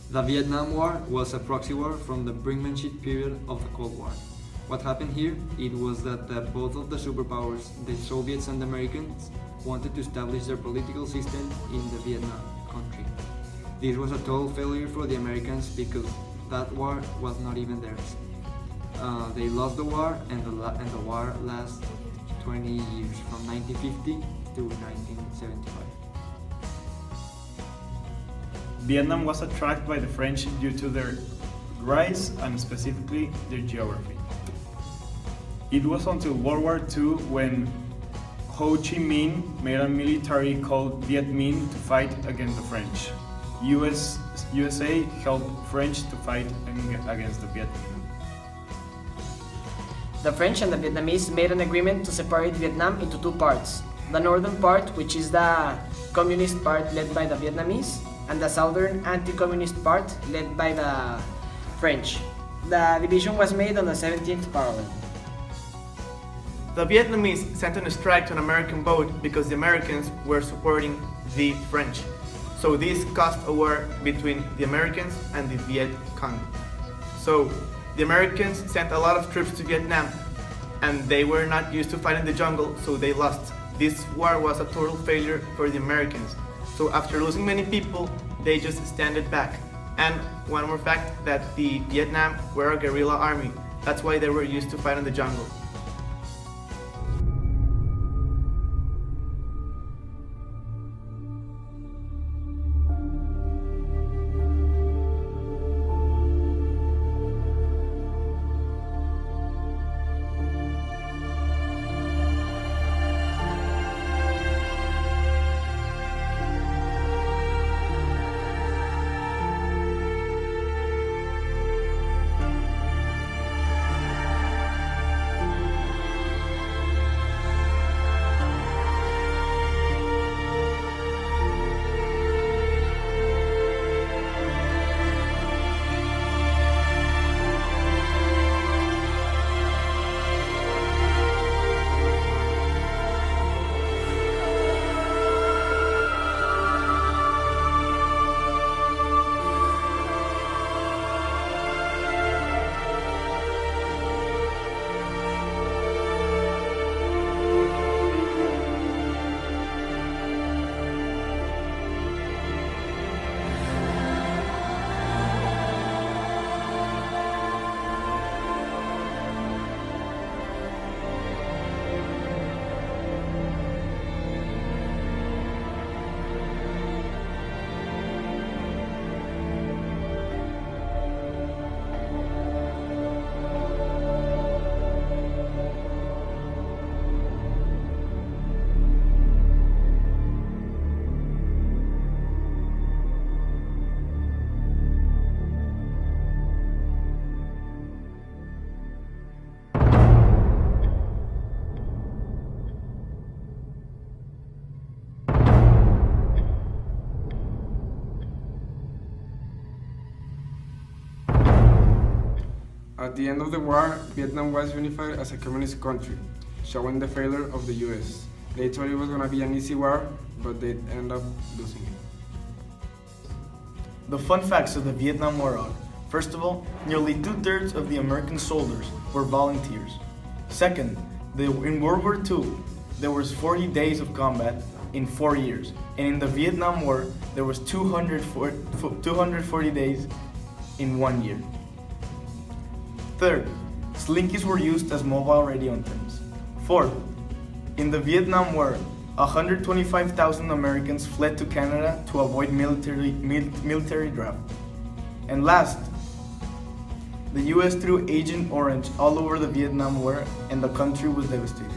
The Vietnam War was a proxy war from the brinkmanship period of the Cold War. What happened here? It was that both of the superpowers, the Soviets and the Americans, wanted to establish their political system in the Vietnam country. This was a total failure for the Americans because that war was not even theirs. They lost the war, and the war lasted 20 years, from 1950 to 1975. Vietnam was attacked by the French due to their rise and specifically their geography. It was until World War II when Ho Chi Minh made a military called Viet Minh to fight against the French. USA helped French to fight against the Viet Minh. The French and the Vietnamese made an agreement to separate Vietnam into two parts. The northern part, which is the communist part led by the Vietnamese, and the southern anti-communist part led by the French. The division was made on the 17th parallel. The Vietnamese sent on a strike to an American boat because the Americans were supporting the French. So this caused a war between the Americans and the Viet Cong. So the Americans sent a lot of troops to Vietnam, and they were not used to fighting the jungle, so they lost. This war was a total failure for the Americans. So after losing many people, they just standed back. And one more fact, that the Vietnam were a guerrilla army. That's why they were used to fight in the jungle. At the end of the war, Vietnam was unified as a communist country, showing the failure of the US. They thought it was going to be an easy war, but they ended up losing it. The fun facts of the Vietnam War are: first of all, nearly 2/3 of the American soldiers were volunteers. Second, in World War II, there was 40 days of combat in 4 years, and in the Vietnam War, there was 240 days in 1 year. Third, slinkies were used as mobile radio antennas. Fourth, in the Vietnam War, 125,000 Americans fled to Canada to avoid military draft. And last, the US threw Agent Orange all over the Vietnam War, and the country was devastated.